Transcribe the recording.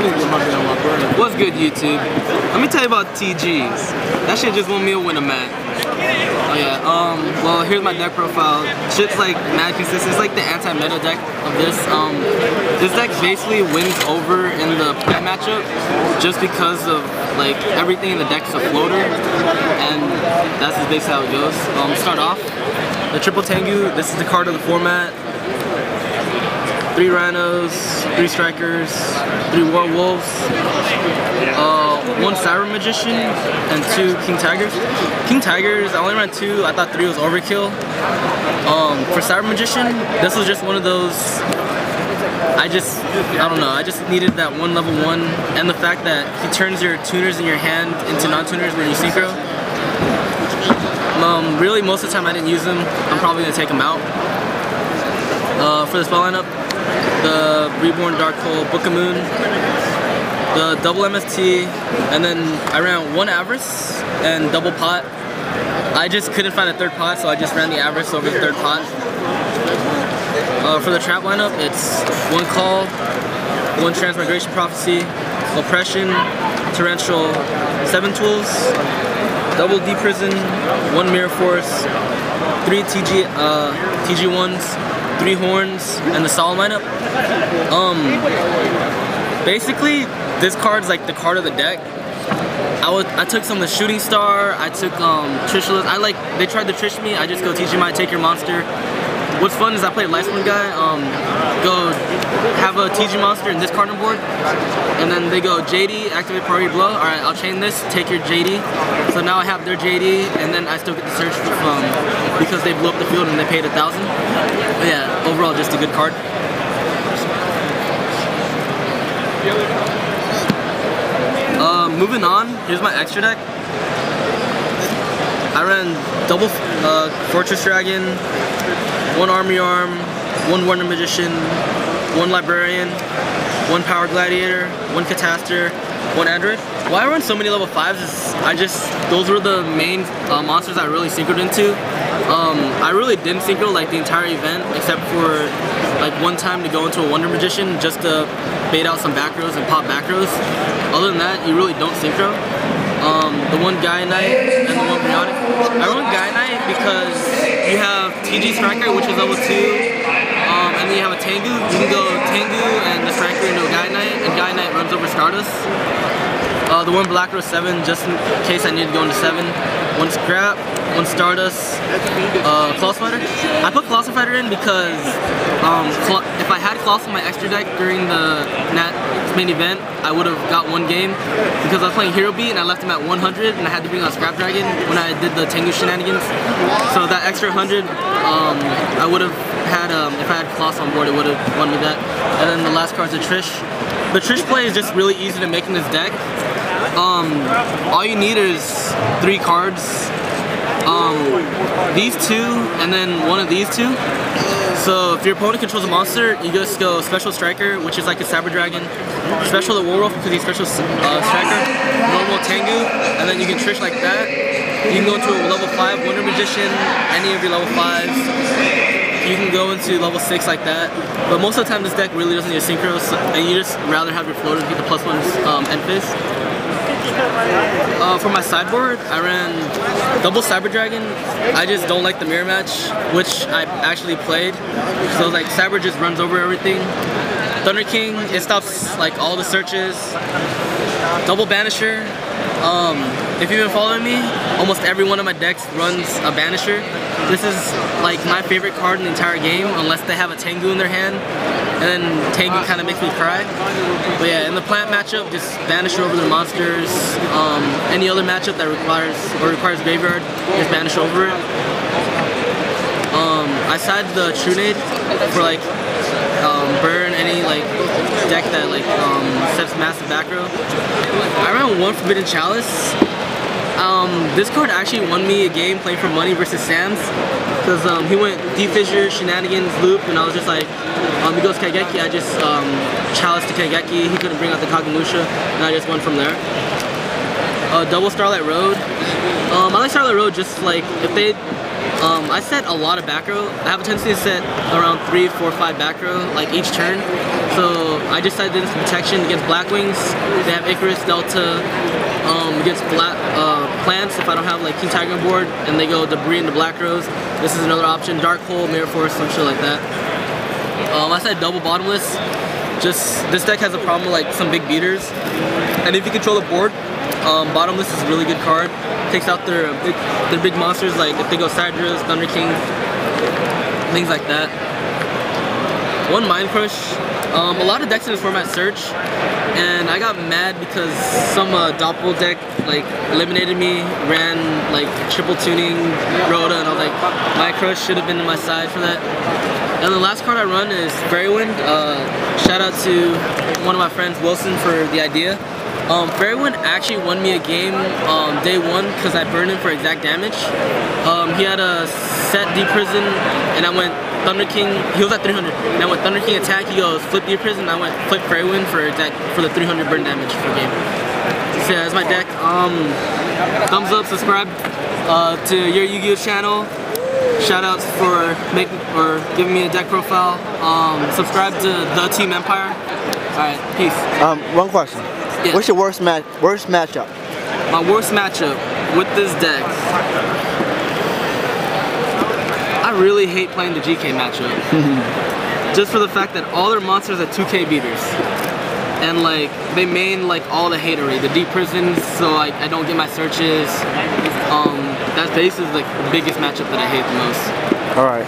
What's good, YouTube? Let me tell you about TGs. That shit just won me a Winamac. Oh yeah, well, here's my deck profile. Shit's like mad consistent. It's like the anti-meta deck of this. This deck basically wins over in the play matchup just because of like everything in the deck is a floater, and that's just basically how it goes. Start off, the triple Tengu. This is the card of the format. 3 Rhinos, 3 Strikers, 3 Werewolves, 1 Cyber Magician, and 2 King Tigers. King Tigers, I only ran 2, I thought 3 was overkill. For Cyber Magician, this was just one of those, I don't know, I just needed that one level 1, and the fact that he turns your tuners in your hand into non-tuners when you synchro. Really, most of the time I didn't use them. I'm probably going to take them out. For the spell lineup, the Reborn Dark Hole, Book of Moon, the double MST, and then I ran 1 Avarice and double pot. I just couldn't find a 3rd pot, so I just ran the Avarice over the 3rd pot. For the trap lineup, it's 1 Call, 1 Transmigration Prophecy, Oppression, Torrential, 7 Tools, double Deprison, 1 Mirror Force, 3 TG1s, 3 Horns, and the Solemn lineup. Basically, this card's like the card of the deck. I took some of the Shooting Star, I took Trish. They tried to Trish me, I just go TG my take your monster. What's fun is I played Lightsman guy, go have a TG monster in this card on board, and then they go JD, activate priority blow. Alright, I'll chain this, take your JD. So now I have their JD, and then I still get to search because they blew up the field and they paid 1,000. But yeah, overall just a good card. Moving on, here's my extra deck. I ran double Fortress Dragon, 1 Army Arm, 1 Wonder Magician, 1 Librarian, 1 Power Gladiator, 1 Cataster, 1 Android. Why I run so many level 5s is those were the main monsters I really synchroed into. I really didn't synchro like the entire event except for like 1 time to go into a Wonder Magician just to bait out some back rows and pop back rows. Other than that, you really don't synchro. The 1 Gaia Knight and the 1 Bionic. I run Gaia Knight because you have TG Striker, which is level 2, and then you have a Tengu. You can go Tengu and the Striker into a Gaia Knight, and Gaia Knight runs over Stardust. The 1 Black Rose 7, just in case I need to go into 7. 1 Scrap, 1 Stardust, Colossal Fighter. I put Colossal Fighter in because if I had Colossal in my extra deck during the main event, I would have got 1 game because I was playing Hero Beat and I left him at 100 and I had to bring out Scrap Dragon when I did the Tengu shenanigans. So that extra 100, I would have had, if I had Colossal on board, it would have won me that. And then the last card's a Trish. The Trish play is just really easy to make in this deck. All you need is 3 cards. These 2 and then 1 of these 2. So if your opponent controls a monster, you just go Special Striker, which is like a Cyber Dragon, Special the Werewolf because he's Special Striker, normal Tengu, and then you can Trish like that. You can go into a level 5 Wonder Magician, any of your level 5s. You can go into level 6 like that, but most of the time this deck really doesn't need a synchro, and you just rather have your floaters get the +1s end phase. For my sideboard, I ran double Cyber Dragon. I just don't like the mirror match, which I actually played. So like Cyber just runs over everything. Thunder King, it stops like all the searches. Double Banisher. If you've been following me, almost every one of my decks runs a Banisher. This is like my favorite card in the entire game, unless they have a Tengu in their hand. And then Tengu kind of makes me cry. But yeah, in the plant matchup, just Banisher over the monsters. Any other matchup that requires graveyard, just Banish over it. I side the True Nade for like burn any like deck that like sets massive back row. I ran 1 Forbidden Chalice. This card actually won me a game playing for money versus Sam's because he went Deep Fissure, Shenanigans, Loop, and I was just like, he goes Kaigeki, I just Chalice to Kaigeki, he couldn't bring out the Kagemusha, and I just won from there. Double Starlight Road. I like Starlight Road just like, if they I set a lot of back row. I have a tendency to set around 3, 4, 5 back row, like each turn. So I just decided this protection against Blackwings. They have Icarus, Delta, against plants if I don't have like King Tiger on board, and they go Debris into Black Rows. This is another option. Dark Hole, Mirror Force, some shit like that. I said double bottomless. Just this deck has a problem with like some big beaters, and if you control the board, bottomless is a really good card. Takes out their big monsters, like if they go Sidras, Thunder King, things like that. One Mind Crush. A lot of decks in this format search, and I got mad because some Doppel deck like eliminated me, ran like triple tuning Rhoda, and I was like, my crush should have been to my side for that. And the last card I run is Fairy Wind. Shout out to one of my friends, Wilson, for the idea. Fairy Wind actually won me a game day 1 because I burned him for exact damage. He had a set Deep Prison, and I went Thunder King. He was at 300, and I went Thunder King attack. He goes flip Deep Prison, and I went flip Fairy Wind for the 300 burn damage per game. So yeah, that's my deck. Thumbs up, subscribe to your Yu-Gi-Oh channel. Shoutouts for giving me a deck profile. Subscribe to the Team Empire. All right, peace. One question. Yeah. What's your worst matchup? My worst matchup with this deck. I really hate playing the GK matchup. Just for the fact that all their monsters are 2K beaters. And like, they main like all the hatery, the Deep Prisons, so like I don't get my searches. That's basically like the biggest matchup that I hate the most. Alright.